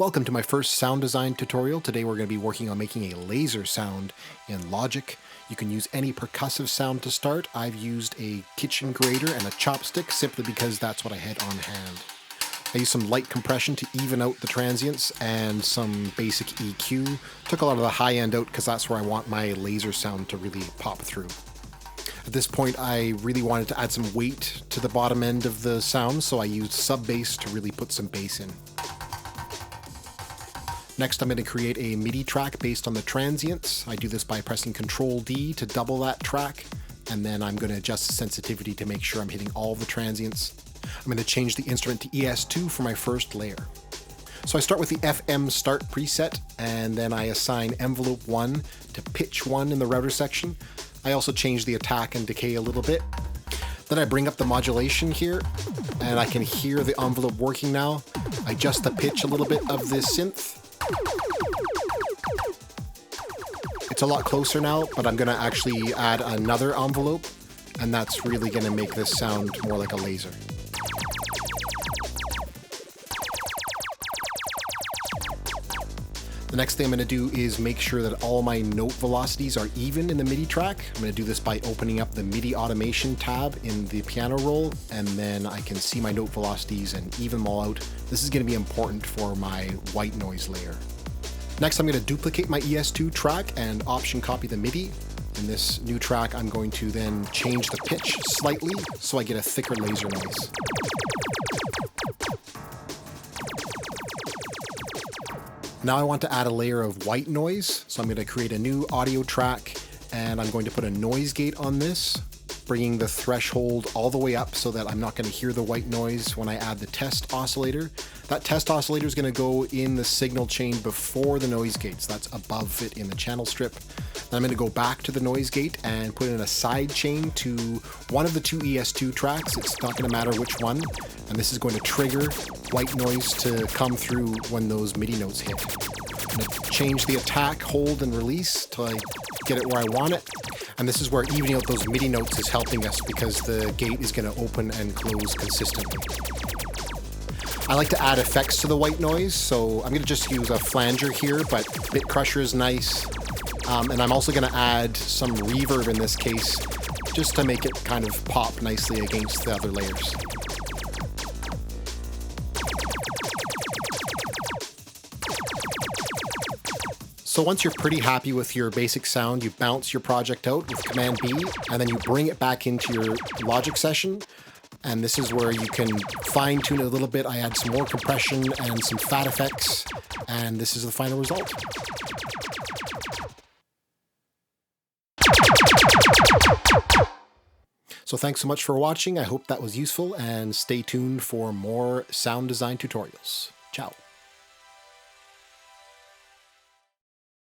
Welcome to my first sound design tutorial. Today we're going to be working on making a laser sound in Logic. You can use any percussive sound to start. I've used a kitchen grater and a chopstick simply because that's what I had on hand. I used some light compression to even out the transients and some basic EQ. Took a lot of the high end out because that's where I want my laser sound to really pop through. At this point I really wanted to add some weight to the bottom end of the sound, so I used sub bass to really put some bass in. Next, I'm going to create a MIDI track based on the transients. I do this by pressing Ctrl D to double that track, and then I'm going to adjust the sensitivity to make sure I'm hitting all the transients. I'm going to change the instrument to ES2 for my first layer. So I start with the FM start preset, and then I assign envelope 1 to pitch 1 in the router section. I also change the attack and decay a little bit. Then I bring up the modulation here, and I can hear the envelope working now. I adjust the pitch a little bit of this synth. It's a lot closer now, but I'm going to actually add another envelope, and that's really going to make this sound more like a laser. The next thing I'm going to do is make sure that all my note velocities are even in the MIDI track. I'm going to do this by opening up the MIDI automation tab in the piano roll, and then I can see my note velocities and even them all out. This is going to be important for my white noise layer. Next, I'm going to duplicate my ES2 track and option copy the MIDI. In this new track, I'm going to then change the pitch slightly so I get a thicker laser noise. Now I want to add a layer of white noise, so I'm going to create a new audio track, and I'm going to put a noise gate on this, bringing the threshold all the way up so that I'm not going to hear the white noise when I add the test oscillator. That test oscillator is going to go in the signal chain before the noise gate, so that's above it in the channel strip. Then I'm going to go back to the noise gate and put in a side chain to one of the two ES2 tracks. It's not going to matter which one, and this is going to trigger white noise to come through when those MIDI notes hit. I'm going to change the attack, hold, and release till I get it where I want it. And this is where evening out those MIDI notes is helping us because the gate is going to open and close consistently. I like to add effects to the white noise, so I'm going to just use a flanger here, but bit crusher is nice. And I'm also going to add some reverb in this case, just to make it kind of pop nicely against the other layers. So once you're pretty happy with your basic sound, you bounce your project out with Command B, and then you bring it back into your Logic session. And this is where you can fine tune it a little bit. I add some more compression and some fat effects, and this is the final result. So thanks so much for watching. I hope that was useful, and stay tuned for more sound design tutorials. Ciao.